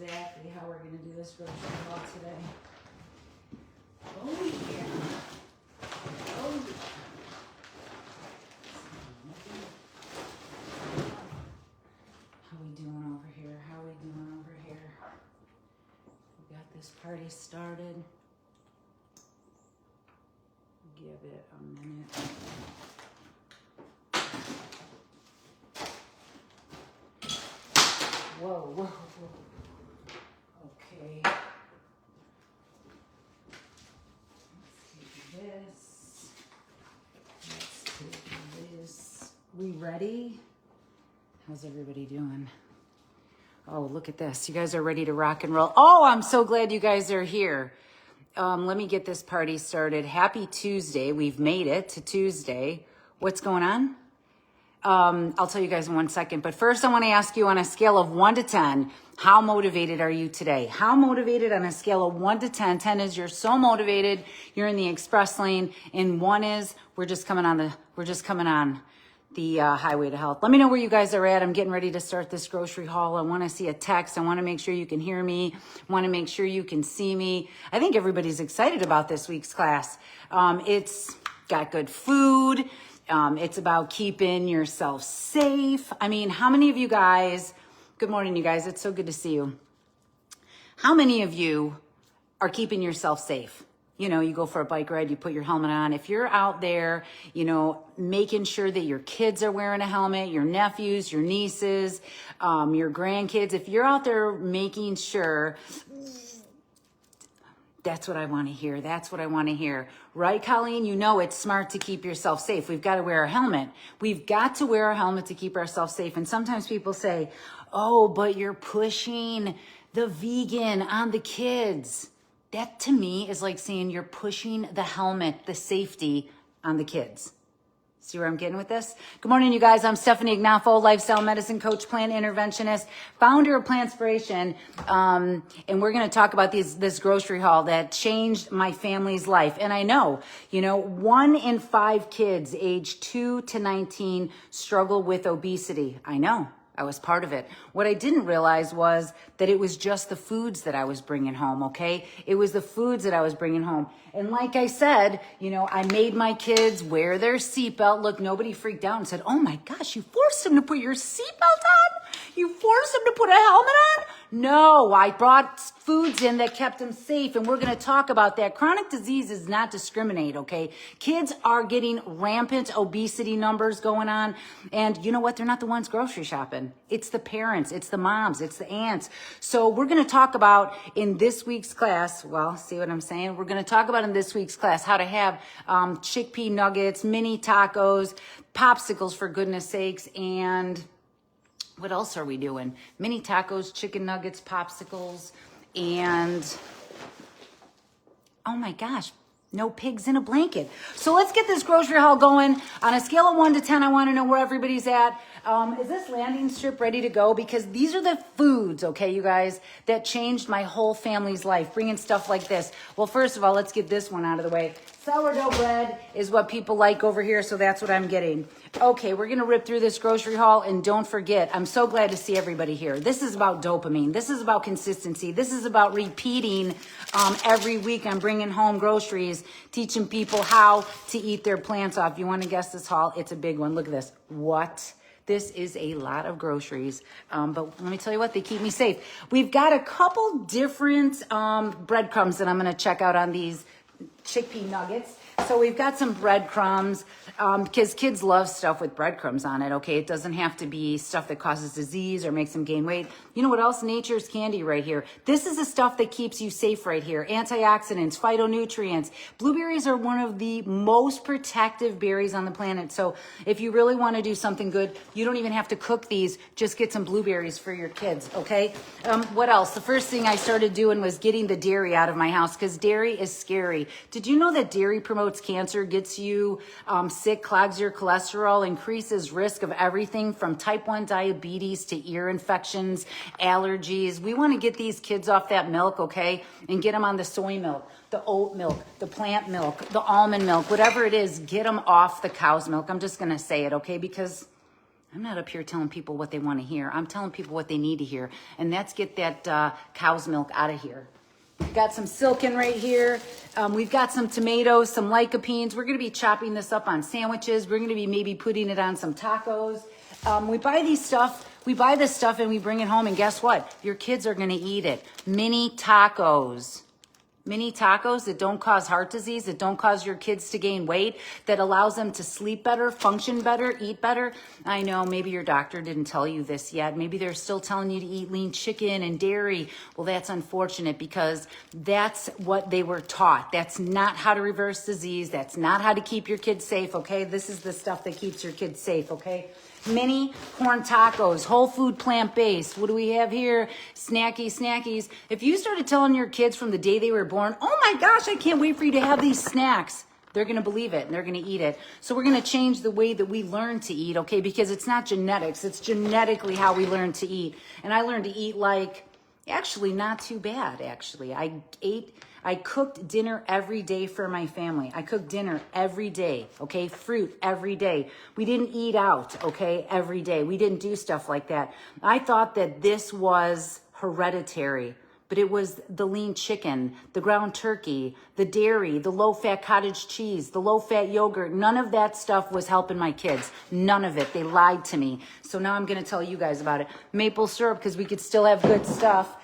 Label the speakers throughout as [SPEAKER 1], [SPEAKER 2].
[SPEAKER 1] exactly how we're going to do this grocery haul today. Oh, yeah. Oh, yeah. How we doing over here? How we doing over here? We got this party started. Give it a minute. Whoa, whoa, whoa. Okay. Let's take this. Let's take this. We ready? How's everybody doing? Oh, look at this. You guys are ready to rock and roll. Oh, I'm so glad you guys are here. Let me get this party started. Happy Tuesday. We've made it to Tuesday. What's going on? I'll tell you guys in 1 second. But first, I want to ask you on a scale of 1 to 10, how motivated are you today? How motivated on a scale of 1 to 10? 10 is you're so motivated, you're in the express lane, and 1 is we're just coming on the highway to health. Let me know where you guys are at. I'm getting ready to start this grocery haul. I want to see a text. I want to make sure you can hear me. I want to make sure you can see me. I think everybody's excited about this week's class. It's got good food. It's about keeping yourself safe. I mean, how many of you guys, good morning, you guys. It's so good to see you. How many of you are keeping yourself safe? You know, you go for a bike ride, you put your helmet on. If you're out there, you know, making sure that your kids are wearing a helmet, your nephews, your nieces, your grandkids, if you're out there making sure, that's what I want to hear. That's what I want to hear. Right, Colleen? You know it's smart to keep yourself safe. We've got to wear a helmet. We've got to wear a helmet to keep ourselves safe. And sometimes people say, oh, but you're pushing the vegan on the kids. That to me is like saying you're pushing the helmet, the safety on the kids. See where I'm getting with this? Good morning, you guys. I'm Stephanie Ignafo, lifestyle medicine coach, plant interventionist, founder of Plantspiration. And we're going to talk about this grocery haul that changed my family's life. And I know, 1 in 5 kids age 2 to 19 struggle with obesity. I know. I was part of it. What I didn't realize was that it was just the foods that I was bringing home, okay? It was the foods that I was bringing home. And like I said, I made my kids wear their seatbelt. Look, nobody freaked out and said, oh my gosh, you forced them to put your seatbelt on? You forced them to put a helmet on? No, I brought foods in that kept them safe, and we're going to talk about that. Chronic disease is not discriminate, okay? Kids are getting rampant obesity numbers going on, and you know what? They're not the ones grocery shopping. It's the parents, it's the moms, it's the aunts. So we're going to talk about in this week's class, well, see what I'm saying? We're going to talk about in this week's class how to have chickpea nuggets, mini tacos, popsicles for goodness sakes, and what else are we doing? Mini tacos, chicken nuggets, popsicles, and oh my gosh, no pigs in a blanket. So let's get this grocery haul going. On a scale of 1 to 10, I want to know where everybody's at. Is this landing strip ready to go? Because these are the foods, okay, you guys, that changed my whole family's life, bringing stuff like this. Well, first of all, let's get this one out of the way. Sourdough bread is what people like over here, so that's what I'm getting. Okay, we're going to rip through this grocery haul, and don't forget, I'm so glad to see everybody here. This is about dopamine. This is about consistency. This is about repeating every week. I'm bringing home groceries, teaching people how to eat their plants off. You want to guess this haul? It's a big one. Look at this. What? This is a lot of groceries, but let me tell you what, they keep me safe. We've got a couple different breadcrumbs that I'm going to check out on these chickpea nuggets. So we've got some breadcrumbs because kids love stuff with breadcrumbs on it, okay? It doesn't have to be stuff that causes disease or makes them gain weight. You know what else? Nature's candy right here. This is the stuff that keeps you safe right here. Antioxidants, phytonutrients. Blueberries are one of the most protective berries on the planet. So if you really want to do something good, you don't even have to cook these. Just get some blueberries for your kids, okay? What else? The first thing I started doing was getting the dairy out of my house because dairy is scary. Did you know that dairy promotes cancer, gets you sick, clogs your cholesterol, increases risk of everything from type 1 diabetes to ear infections, allergies? We want to get these kids off that milk, okay, and get them on the soy milk, the oat milk, the plant milk, the almond milk, whatever it is, get them off the cow's milk. I'm just going to say it, okay, because I'm not up here telling people what they want to hear. I'm telling people what they need to hear. And that's get that cow's milk out of here. We've got some silken right here. We've got some tomatoes, some lycopenes. We're going to be chopping this up on sandwiches. We're going to be maybe putting it on some tacos. We buy this stuff and we bring it home, and guess what? Your kids are going to eat it. Mini tacos that don't cause heart disease, that don't cause your kids to gain weight, that allows them to sleep better, function better, eat better. I know maybe your doctor didn't tell you this yet. Maybe they're still telling you to eat lean chicken and dairy. Well, that's unfortunate because that's what they were taught. That's not how to reverse disease. That's not how to keep your kids safe, okay? This is the stuff that keeps your kids safe, okay? Mini corn tacos, whole food, plant-based. What do we have here? Snackies. If you started telling your kids from the day they were born, oh my gosh, I can't wait for you to have these snacks, they're going to believe it and they're going to eat it. So we're going to change the way that we learn to eat, okay? Because it's not genetics. It's genetically how we learn to eat. And I learned to eat like, actually not too bad, actually. I cooked dinner every day for my family. I cooked dinner every day, okay? Fruit every day. We didn't eat out, okay, every day. We didn't do stuff like that. I thought that this was hereditary, but it was the lean chicken, the ground turkey, the dairy, the low-fat cottage cheese, the low-fat yogurt. None of that stuff was helping my kids. None of it. They lied to me. So now I'm going to tell you guys about it. Maple syrup, because we could still have good stuff.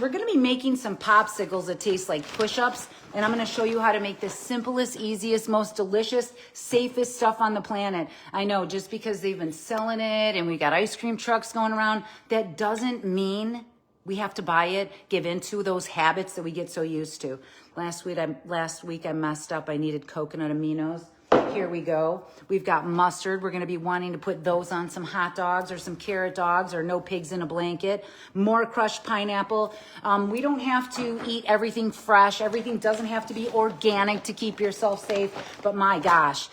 [SPEAKER 1] We're going to be making some popsicles that taste like push-ups, and I'm going to show you how to make the simplest, easiest, most delicious, safest stuff on the planet. I know, just because they've been selling it and we got ice cream trucks going around, that doesn't mean we have to buy it, give into those habits that we get so used to. Last week I messed up. I needed coconut aminos. Here we go. We've got mustard. We're going to be wanting to put those on some hot dogs or some carrot dogs or no pigs in a blanket. More crushed pineapple. We don't have to eat everything fresh. Everything doesn't have to be organic to keep yourself safe. But my gosh,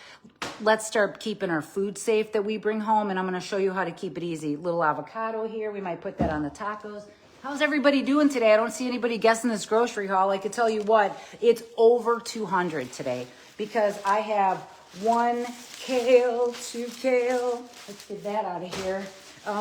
[SPEAKER 1] let's start keeping our food safe that we bring home. And I'm going to show you how to keep it easy. Little avocado here. We might put that on the tacos. How's everybody doing today? I don't see anybody guessing this grocery haul. I could tell you what, it's over 200 today because I have 1 kale, 2 kale. Let's get that out of here.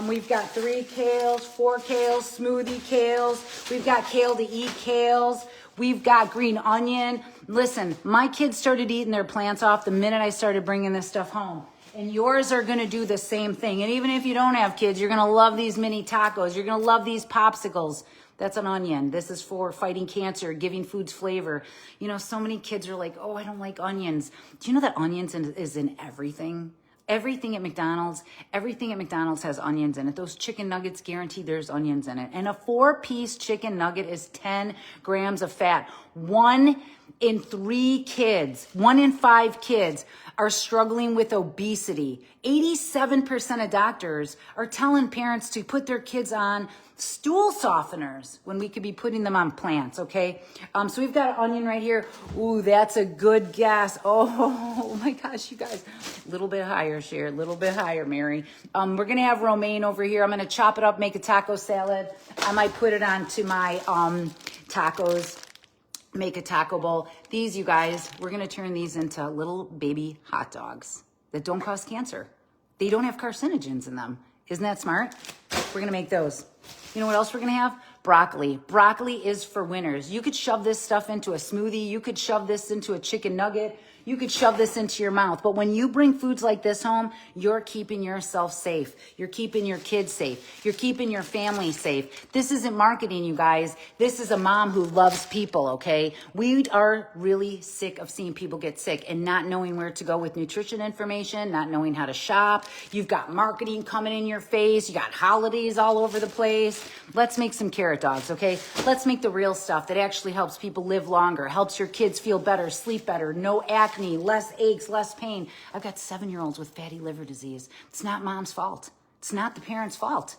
[SPEAKER 1] We've got 3 kales, 4 kales, smoothie kales. We've got kale to eat kales. We've got green onion. Listen, my kids started eating their plants off the minute I started bringing this stuff home. And yours are going to do the same thing. And even if you don't have kids, you're going to love these mini tacos. You're going to love these popsicles. That's an onion. This is for fighting cancer, giving foods flavor. You know, so many kids are like, oh, I don't like onions. Do you know that onions is in everything? Everything at McDonald's has onions in it. Those chicken nuggets, guaranteed there's onions in it. And a 4-piece chicken nugget is 10 grams of fat. 1 in 5 kids are struggling with obesity. 87% of doctors are telling parents to put their kids on stool softeners when we could be putting them on plants, okay? So we've got an onion right here. Ooh, that's a good guess. Oh my gosh, you guys. A little bit higher, Cher. A little bit higher, Mary. We're going to have romaine over here. I'm going to chop it up, make a taco salad. I might put it onto my tacos. Make a taco bowl. These, you guys, we're going to turn these into little baby hot dogs that don't cause cancer. They don't have carcinogens in them. Isn't that smart? We're going to make those. You know what else we're going to have? Broccoli. Broccoli is for winners. You could shove this stuff into a smoothie. You could shove this into a chicken nugget. You could shove this into your mouth. But when you bring foods like this home, you're keeping yourself safe. You're keeping your kids safe. You're keeping your family safe. This isn't marketing, you guys. This is a mom who loves people, okay? We are really sick of seeing people get sick and not knowing where to go with nutrition information, not knowing how to shop. You've got marketing coming in your face. You got holidays all over the place. Let's make some carrot dogs, okay? Let's make the real stuff that actually helps people live longer, helps your kids feel better, sleep better, no acne, less aches, less pain. I've got 7-year-olds with fatty liver disease. It's not mom's fault. It's not the parents' fault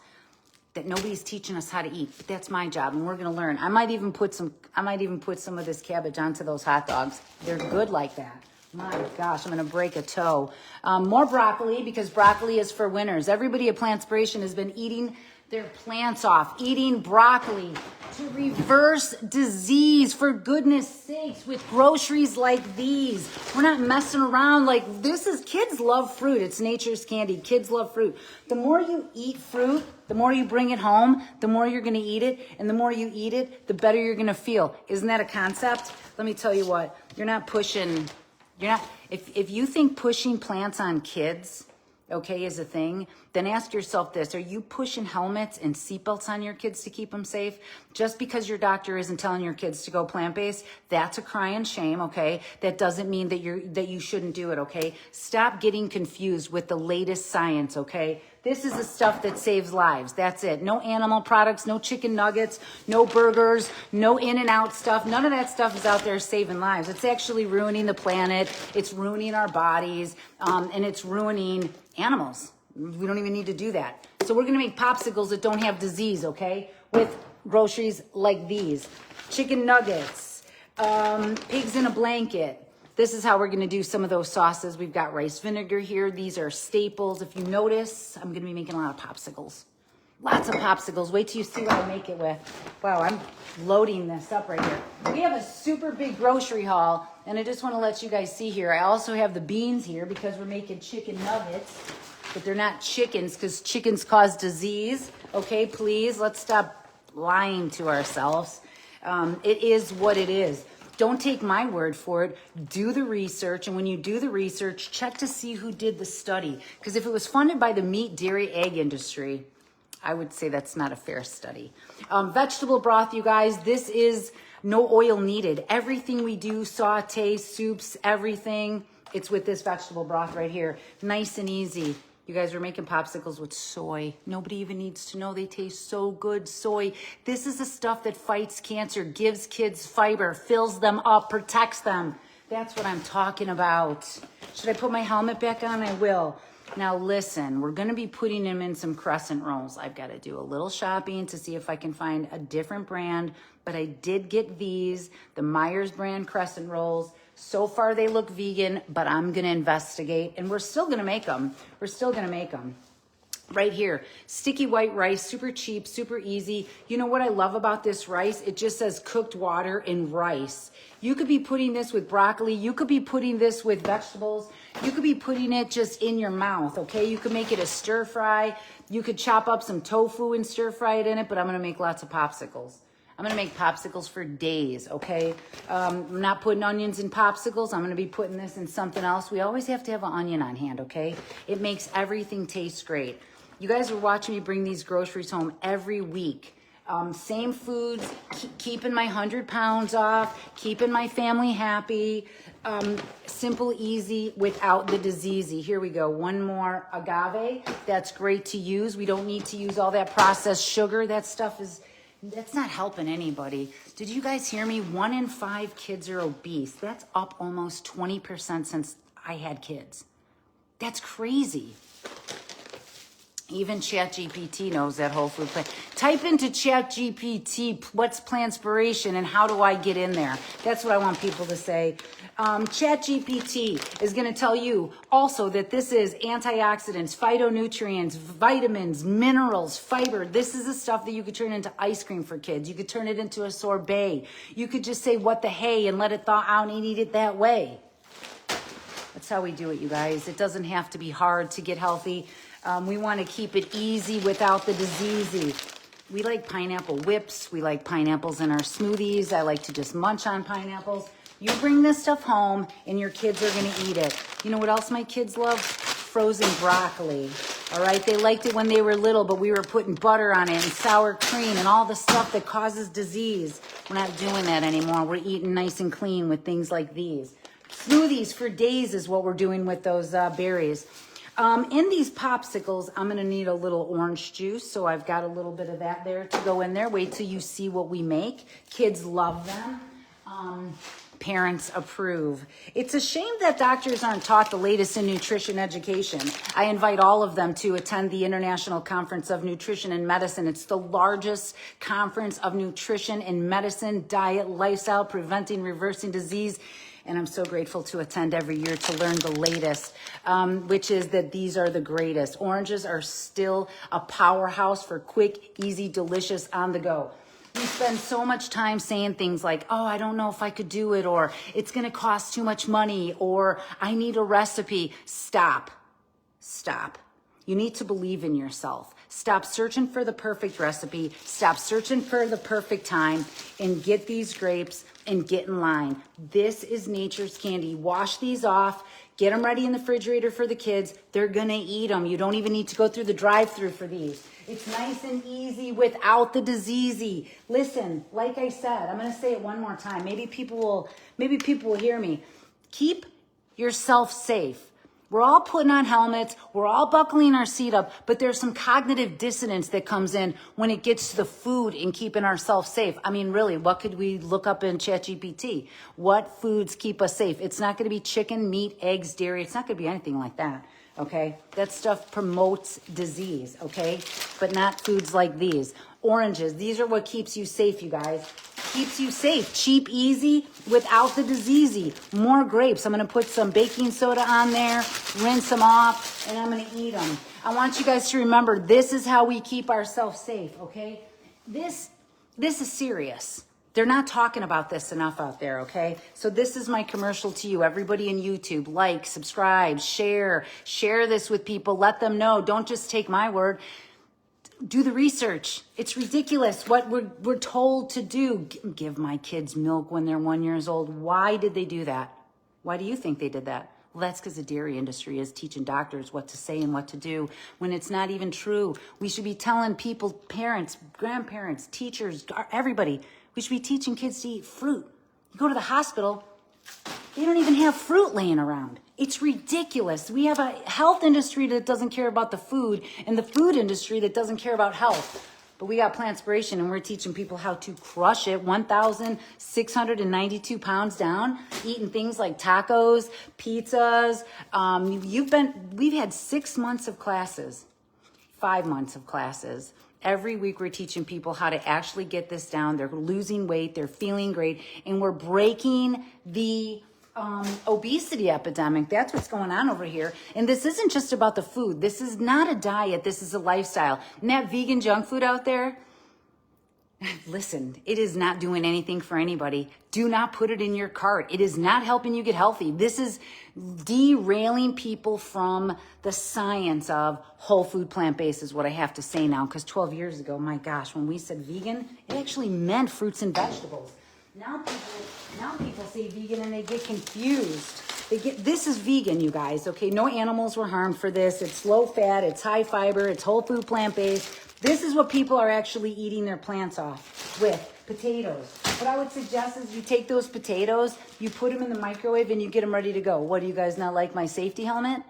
[SPEAKER 1] that nobody's teaching us how to eat. But that's my job, and we're gonna learn. I might even put some of this cabbage onto those hot dogs. They're good like that. My gosh, I'm gonna break a toe. More broccoli, because broccoli is for winners. Everybody at Plantspiration has been eating their plants off, eating broccoli to reverse disease, for goodness sakes, with groceries like these. We're not messing around. Like, this is, kids love fruit. It's nature's candy. Kids love fruit. The more you eat fruit, the more you bring it home, the more you're going to eat it. And the more you eat it, the better you're going to feel. Isn't that a concept? Let me tell you what, if you think pushing plants on kids, okay, is a thing, then ask yourself this: are you pushing helmets and seatbelts on your kids to keep them safe? Just because your doctor isn't telling your kids to go plant-based, that's a crying shame, okay? That doesn't mean that you shouldn't do it, okay? Stop getting confused with the latest science, okay? This is the stuff that saves lives. That's it. No animal products, no chicken nuggets, no burgers, no In-N-Out stuff. None of that stuff is out there saving lives. It's actually ruining the planet. It's ruining our bodies, and it's ruining animals. We don't even need to do that. So we're going to make popsicles that don't have disease, okay? With groceries like these. Chicken nuggets, pigs in a blanket. This is how we're going to do some of those sauces. We've got rice vinegar here. These are staples. If you notice, I'm going to be making a lot of popsicles. Lots of popsicles. Wait till you see what I make it with. Wow, I'm loading this up right here. We have a super big grocery haul, and I just want to let you guys see here. I also have the beans here because we're making chicken nuggets, but they're not chickens because chickens cause disease. Okay, please, let's stop lying to ourselves. It is what it is. Don't take my word for it. Do the research. And when you do the research, check to see who did the study. Because if it was funded by the meat, dairy, egg industry, I would say that's not a fair study. Vegetable broth, you guys, this is no oil needed. Everything we do, saute, soups, everything, it's with this vegetable broth right here. Nice and easy. You guys, we're making popsicles with soy. Nobody even needs to know they taste so good. Soy. This is the stuff that fights cancer, gives kids fiber, fills them up, protects them. That's what I'm talking about. Should I put my helmet back on? I will. Now listen, we're going to be putting them in some crescent rolls. I've got to do a little shopping to see if I can find a different brand, but I did get these, the Myers brand crescent rolls. So far they look vegan, but I'm going to investigate, and we're still going to make them. We're still going to make them. Right here, sticky white rice, super cheap, super easy. You know what I love about this rice? It just says cooked water in rice. You could be putting this with broccoli. You could be putting this with vegetables. You could be putting it just in your mouth, okay? You could make it a stir fry. You could chop up some tofu and stir fry it in it, but I'm going to make lots of popsicles. I'm going to make popsicles for days, okay? I'm not putting onions in popsicles. I'm going to be putting this in something else. We always have to have an onion on hand, okay? It makes everything taste great. You guys are watching me bring these groceries home every week. Same foods, keeping my 100 pounds off, keeping my family happy. Simple, easy, without the diseasey. Here we go. One more agave. That's great to use. We don't need to use all that processed sugar. That stuff is... that's not helping anybody. Did you guys hear me? 1 in 5 kids are obese. That's up almost 20% since I had kids. That's crazy. Even ChatGPT knows that whole food plan. Type into ChatGPT, what's Plantspiration and how do I get in there? That's what I want people to say. ChatGPT is going to tell you also that this is antioxidants, phytonutrients, vitamins, minerals, fiber. This is the stuff that you could turn into ice cream for kids. You could turn it into a sorbet. You could just say, what the hey, and let it thaw out and eat it that way. That's how we do it, you guys. It doesn't have to be hard to get healthy. We want to keep it easy without the diseasey. We like pineapple whips. We like pineapples in our smoothies. I like to just munch on pineapples. You bring this stuff home and your kids are going to eat it. You know what else my kids love? Frozen broccoli. All right, they liked it when they were little, but we were putting butter on it and sour cream and all the stuff that causes disease. We're not doing that anymore. We're eating nice and clean with things like these. Smoothies for days is what we're doing with those berries. In these popsicles, I'm going to need a little orange juice, so I've got a little bit of that there to go in there. Wait till you see what we make. Kids love them. Parents approve. It's a shame that doctors aren't taught the latest in nutrition education. I invite all of them to attend the International Conference of Nutrition and Medicine. It's the largest conference of nutrition and medicine, diet, lifestyle, preventing, reversing disease. and I'm so grateful to attend every year to learn the latest, which is that these are the greatest. Oranges are still a powerhouse for quick, easy, delicious, on the go. We spend so much time saying things like, oh, I don't know if I could do it, or it's going to cost too much money, or I need a recipe. Stop. You need to believe in yourself. Stop searching for the perfect recipe. Stop searching for the perfect time, and get these grapes and get in line. This is nature's candy. Wash these off. Get them ready in the refrigerator for the kids. They're going to eat them. You don't even need to go through the drive-thru for these. It's nice and easy without the diseasey. Listen, like I said, I'm going to say it one more time. Maybe people will hear me. Keep yourself safe. We're all putting on helmets. We're all buckling our seat up, but there's some cognitive dissonance that comes in when it gets to the food and keeping ourselves safe. I mean, really, what could we look up in ChatGPT? What foods keep us safe? It's not going to be chicken, meat, eggs, dairy. It's not going to be anything like that. Okay? That stuff promotes disease, okay? But not foods like these. Oranges, these are what keeps you safe, you guys. Keeps you safe. Cheap, easy, without the diseasey. More grapes. I'm going to put some baking soda on there, rinse them off, and I'm going to eat them. I want you guys to remember, this is how we keep ourselves safe, okay? This is serious. They're not talking about this enough out there, okay? So this is my commercial to you. Everybody in YouTube, like, subscribe, share this with people. Let them know. Don't just take my word. Do the research. It's ridiculous what we're told to do. Give my kids milk when they're 1 year old. Why did they do that? Why do you think they did that? Well, that's because the dairy industry is teaching doctors what to say and what to do when it's not even true. We should be telling people, parents, grandparents, teachers, everybody, we should be teaching kids to eat fruit. You go to the hospital, they don't even have fruit laying around. It's ridiculous. We have a health industry that doesn't care about the food and the food industry that doesn't care about health. But we got Plantspiration, and we're teaching people how to crush it. 1,692 pounds down, eating things like tacos, pizzas. We've had 6 months of classes, 5 months of classes. Every week we're teaching people how to actually get this down. They're losing weight. They're feeling great. And we're breaking the obesity epidemic. That's what's going on over here. And this isn't just about the food. This is not a diet. This is a lifestyle. And that vegan junk food out there, listen, it is not doing anything for anybody. Do not put it in your cart. It is not helping you get healthy. This is derailing people from the science of whole food plant-based is what I have to say now. Because 12 years ago, my gosh, when we said vegan, it actually meant fruits and vegetables. Now people say vegan and they get confused. This is vegan, you guys, okay? No animals were harmed for this. It's low fat, it's high fiber, it's whole food plant-based. This is what people are actually eating their plants off with, potatoes. What I would suggest is you take those potatoes, you put them in the microwave, and you get them ready to go. What, do you guys not like my safety helmet?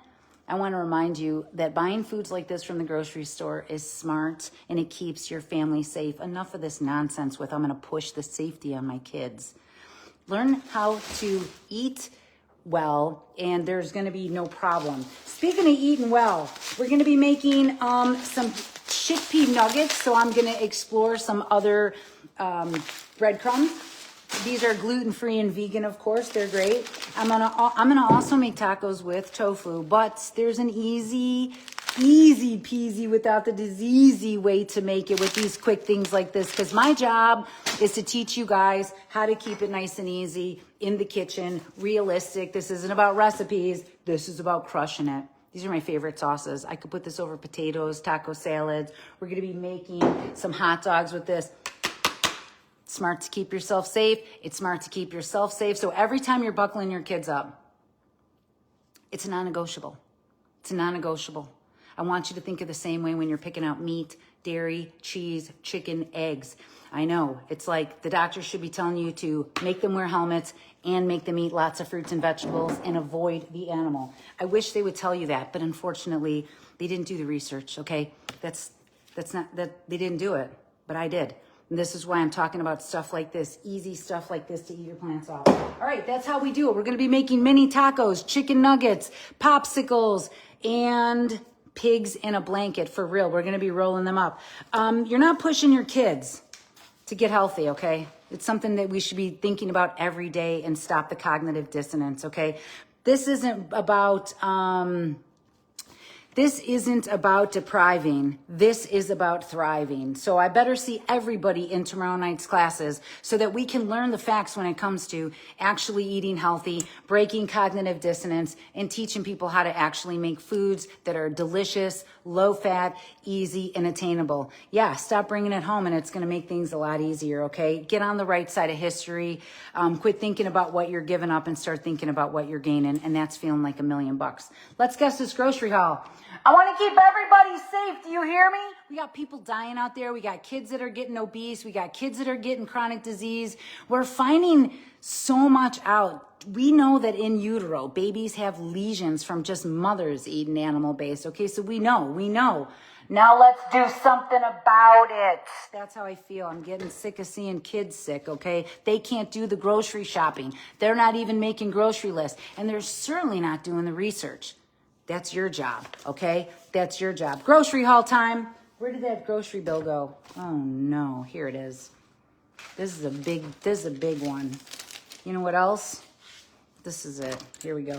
[SPEAKER 1] I want to remind you that buying foods like this from the grocery store is smart, and it keeps your family safe. Enough of this nonsense with, I'm going to push the safety on my kids. Learn how to eat well, and there's going to be no problem. Speaking of eating well, we're going to be making some chickpea nuggets, so I'm going to explore some other breadcrumbs. These are gluten-free and vegan, of course. They're great. I'm gonna also make tacos with tofu, but there's an easy peasy without the diseasey way to make it with these quick things like this, because my job is to teach you guys how to keep it nice and easy in the kitchen, realistic. This isn't about recipes. This is about crushing it. These are my favorite sauces. I could put this over potatoes, taco salads. We're gonna be making some hot dogs with this. Smart to keep yourself safe. It's smart to keep yourself safe. So every time you're buckling your kids up, it's a non-negotiable. It's a non-negotiable. I want you to think of the same way when you're picking out meat, dairy, cheese, chicken, eggs. I know, it's like the doctor should be telling you to make them wear helmets and make them eat lots of fruits and vegetables and avoid the animal. I wish they would tell you that, but unfortunately, they didn't do the research, okay? That's not, that they didn't do it, but I did. And this is why I'm talking about stuff like this, easy stuff like this to eat your plants off. All right, that's how we do it. We're going to be making mini tacos, chicken nuggets, popsicles, and pigs in a blanket for real. We're going to be rolling them up. You're not pushing your kids to get healthy, okay? It's something that we should be thinking about every day and stop the cognitive dissonance, okay? This isn't about depriving. This is about thriving. So I better see everybody in tomorrow night's classes so that we can learn the facts when it comes to actually eating healthy, breaking cognitive dissonance, and teaching people how to actually make foods that are delicious, low fat, easy, and attainable. Yeah, stop bringing it home and it's going to make things a lot easier, okay? Get on the right side of history. Quit thinking about what you're giving up and start thinking about what you're gaining, and that's feeling like $1 million. Let's guess this grocery haul. I want to keep everybody safe. Do you hear me? We got people dying out there. We got kids that are getting obese. We got kids that are getting chronic disease. We're finding so much out. We know that in utero, babies have lesions from just mothers eating animal-based. Okay, so we know. Now let's do something about it. That's how I feel. I'm getting sick of seeing kids sick, okay? They can't do the grocery shopping. They're not even making grocery lists. And they're certainly not doing the research. That's your job, okay? That's your job. Grocery haul time. Where did that grocery bill go? Oh no, here it is. This is a big one. You know what else? This is it. Here we go.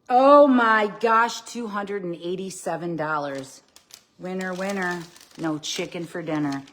[SPEAKER 1] Oh my gosh, $287. Winner. No chicken for dinner.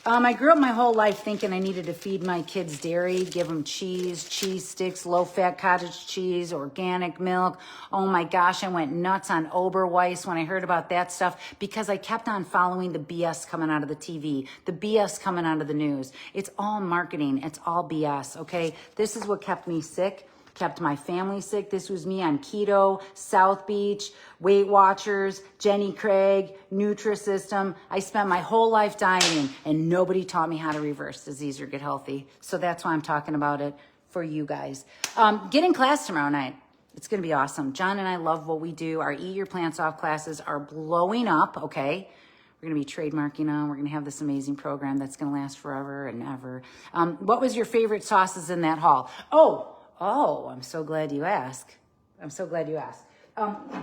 [SPEAKER 1] I grew up my whole life thinking I needed to feed my kids dairy, give them cheese sticks, low-fat cottage cheese, organic milk. Oh my gosh, I went nuts on Oberweis when I heard about that stuff because I kept on following the BS coming out of the TV, the BS coming out of the news. It's all marketing. It's all BS, okay? This is what kept me sick. Kept my family sick. This was me on keto, South Beach, Weight Watchers, Jenny Craig, Nutrisystem. I spent my whole life dieting and nobody taught me how to reverse disease or get healthy. So that's why I'm talking about it for you guys. Get in class tomorrow night. It's going to be awesome. John and I love what we do. Our Eat Your Plants Off classes are blowing up, okay? We're going to be trademarking them. We're going to have this amazing program that's going to last forever and ever. What was your favorite sauces in that haul? Oh, I'm so glad you asked.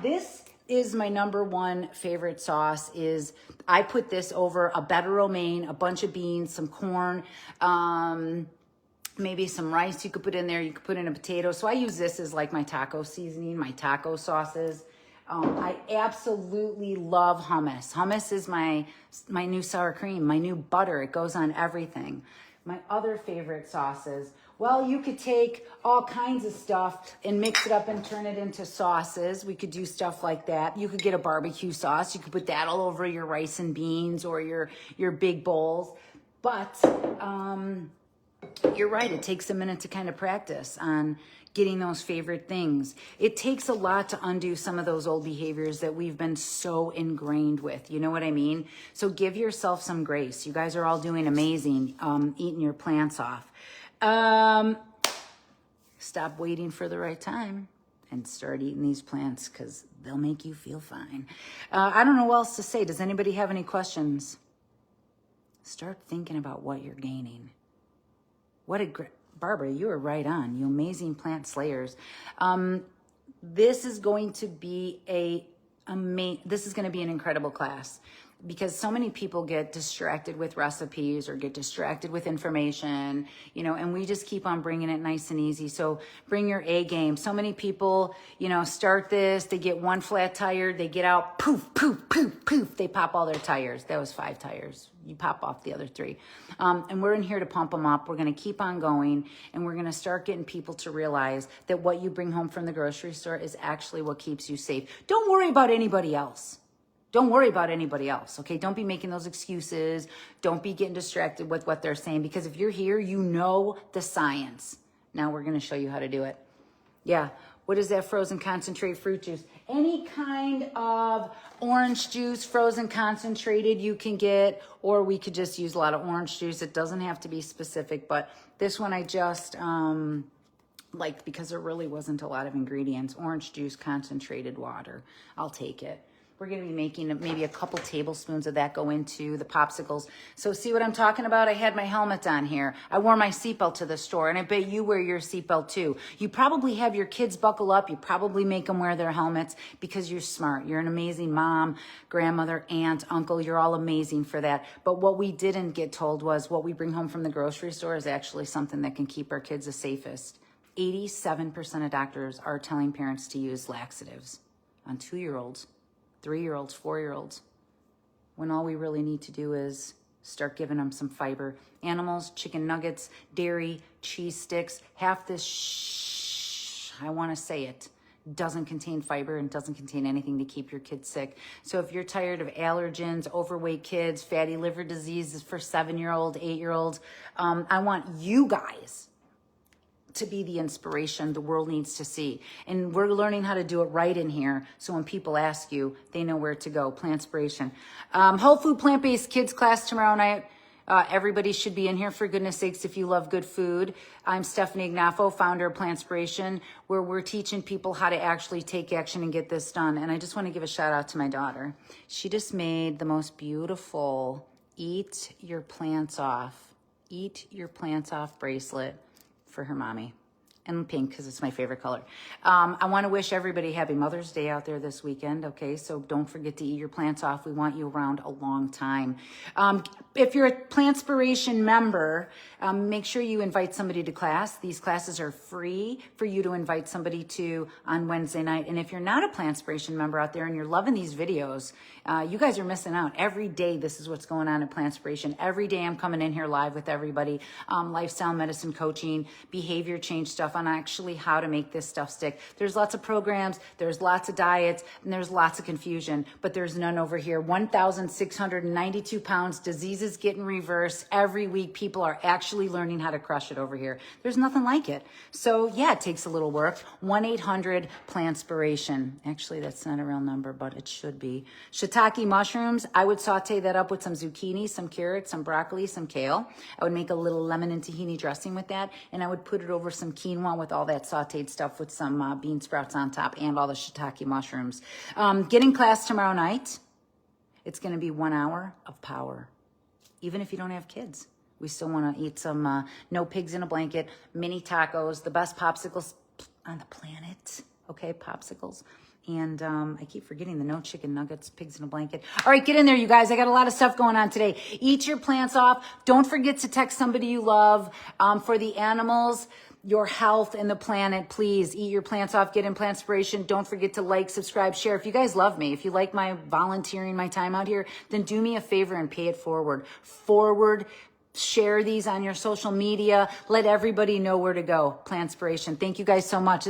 [SPEAKER 1] This is my number one favorite sauce. Is I put this over a better romaine, a bunch of beans, some corn, maybe some rice you could put in there. You could put in a potato. So I use this as like my taco seasoning, my taco sauces. I absolutely love hummus. Hummus is my new sour cream, my new butter. It goes on everything. My other favorite sauces, well, you could take all kinds of stuff and mix it up and turn it into sauces. We could do stuff like that. You could get a barbecue sauce. You could put that all over your rice and beans or your big bowls. But you're right. It takes a minute to kind of practice on getting those favorite things. It takes a lot to undo some of those old behaviors that we've been so ingrained with. You know what I mean? So give yourself some grace. You guys are all doing amazing, eating your plants off. Stop waiting for the right time and start eating these plants because they'll make you feel fine. I don't know what else to say. Does anybody have any questions? Start thinking about what you're gaining. Barbara, you were right on. You amazing plant slayers. This is going to be an incredible class because so many people get distracted with recipes or get distracted with information, and we just keep on bringing it nice and easy. So bring your A game. So many people, start this, they get one flat tire, they get out, poof, poof, poof, poof, they pop all their tires. That was 5 tires. You pop off the other 3. And we're in here to pump them up. We're going to keep on going, and we're going to start getting people to realize that what you bring home from the grocery store is actually what keeps you safe. Don't worry about anybody else. Okay? Don't be making those excuses. Don't be getting distracted with what they're saying, because if you're here, you know the science. Now we're going to show you how to do it. Yeah. What is that frozen concentrate fruit juice? Any kind of orange juice, frozen concentrated you can get, or we could just use a lot of orange juice. It doesn't have to be specific, but this one I just liked because there really wasn't a lot of ingredients. Orange juice, concentrated water. I'll take it. We're going to be making maybe a couple tablespoons of that go into the popsicles. So see what I'm talking about? I had my helmet on here. I wore my seatbelt to the store, and I bet you wear your seatbelt too. You probably have your kids buckle up. You probably make them wear their helmets because you're smart. You're an amazing mom, grandmother, aunt, uncle. You're all amazing for that. But what we didn't get told was what we bring home from the grocery store is actually something that can keep our kids the safest. 87% of doctors are telling parents to use laxatives on 2-year-olds. 3-year-olds, 4-year-olds, when all we really need to do is start giving them some fiber. Animals, chicken nuggets, dairy, cheese sticks, half this I want to say it, doesn't contain fiber and doesn't contain anything to keep your kids sick. So if you're tired of allergens, overweight kids, fatty liver diseases for 7-year-old, 8-year-olds, I want you guys to be the inspiration the world needs to see. And we're learning how to do it right in here. So when people ask you, they know where to go. Plantspiration. Whole food plant-based kids class tomorrow night. Everybody should be in here, for goodness sakes, if you love good food. I'm Stephanie Ignafo, founder of Plantspiration, where we're teaching people how to actually take action and get this done. And I just want to give a shout out to my daughter. She just made the most beautiful Eat Your Plants Off bracelet for her mommy, and pink because it's my favorite color. I want to wish everybody happy Mother's Day out there this weekend. Okay, so don't forget to eat your plants off. We want you around a long time. If you're a Plantspiration member, make sure you invite somebody to class. These classes are free for you to invite somebody to on Wednesday night. And if you're not a Plantspiration member out there and you're loving these videos, you guys are missing out. Every day, this is what's going on at Plantspiration. Every day I'm coming in here live with everybody. Lifestyle medicine coaching, behavior change stuff on actually how to make this stuff stick. There's lots of programs, there's lots of diets, and there's lots of confusion, but there's none over here. 1,692 pounds, diseases getting reversed. Every week, people are actually learning how to crush it over here. There's nothing like it. So yeah, it takes a little work. 1-800-Plantspiration. Actually, that's not a real number, but it should be. Shiitake mushrooms, I would saute that up with some zucchini, some carrots, some broccoli, some kale. I would make a little lemon and tahini dressing with that, and I would put it over some quinoa with all that sauteed stuff with some bean sprouts on top and all the shiitake mushrooms. Get in class tomorrow night. It's going to be 1 hour of power. Even if you don't have kids, we still want to eat some no pigs in a blanket, mini tacos, the best popsicles on the planet. Okay, popsicles. And I keep forgetting the no chicken nuggets, pigs in a blanket. All right, get in there, you guys. I got a lot of stuff going on today. Eat your plants off. Don't forget to text somebody you love. For the animals, your health, and the planet, please eat your plants off. Get in Plantspiration. Don't forget to like, subscribe, share. If you guys love me, if you like my volunteering, my time out here, then do me a favor and pay it forward. Share these on your social media. Let everybody know where to go. Plantspiration. Thank you guys so much.